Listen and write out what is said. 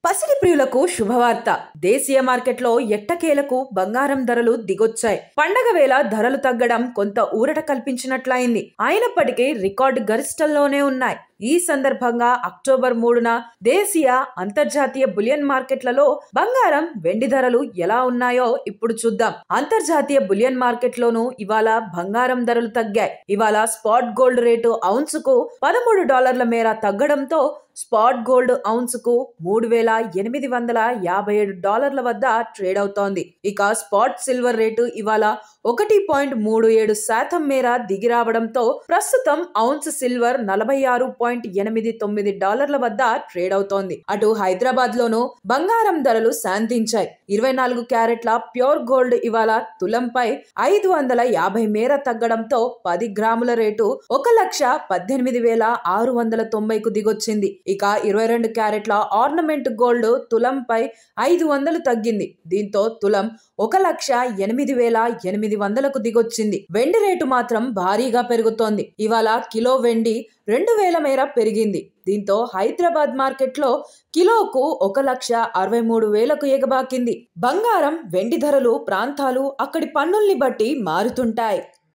పసిడి ప్రియులకు శుభవార్త. దేశీయ మార్కెట్లో ఎట్టకేలకు బంగారం ధరలు దిగొచ్చాయి. పండగ వేళ ధరలు తగ్గడం కొంత ఊరట కల్పించినట్లయింది. అయినప్పటికీ రికార్డు గరిష్టంలోనే ఉన్నాయి. ఈ సందర్భంగా అక్టోబర్ 3న దేశీయ, అంతర్జాతీయ బులియన్ మార్కెట్లలో బంగారం, వెండి ధరలు ఎలా ఉన్నాయో ఇప్పుడు చూద్దాం. అంతర్జాతీయ బులియన్ మార్కెట్లోనూ ఇవాళ బంగారం ధరలు తగ్గాయి. ఇవాళ స్పాట్ గోల్డ్ రేటు ఔన్సుకు $13 మేర తగ్గడంతో స్పాట్ గోల్డ్ ఔన్సుకు $3,857 వద్ద ట్రేడ్ అవుతోంది. ఇక స్పాట్ సిల్వర్ రేటు ఇవాళ 1.37% మేర దిగిరావడంతో ప్రస్తుతం ఔన్స్ సిల్వర్ $46.89 వద్ద ట్రేడ్ అవుతోంది. అటు హైదరాబాద్ లోనూ బంగారం ధరలు శాంతించాయి. 24 క్యారెట్ల ప్యూర్ గోల్డ్ ఇవాళ తులంపై 550 మేర తగ్గడంతో 10 గ్రాముల రేటు 1,18,690కు దిగొచ్చింది. ఇక 22 క్యారెట్ల ఆర్నమెంట్ గోల్డ్ తులంపై 500 తగ్గింది. దీంతో తులం 1,08,800కు దిగొచ్చింది. వెండి రేటు మాత్రం భారీగా పెరుగుతోంది. ఇవాళ కిలో వెండి 2,000 మేర పెరిగింది. దీంతో హైదరాబాద్ మార్కెట్లో కిలోకు 1,63,000కు ఎగబాకింది. బంగారం, వెండి ధరలు ప్రాంతాలు, అక్కడి పన్నుల్ని బట్టి మారుతుంటాయి.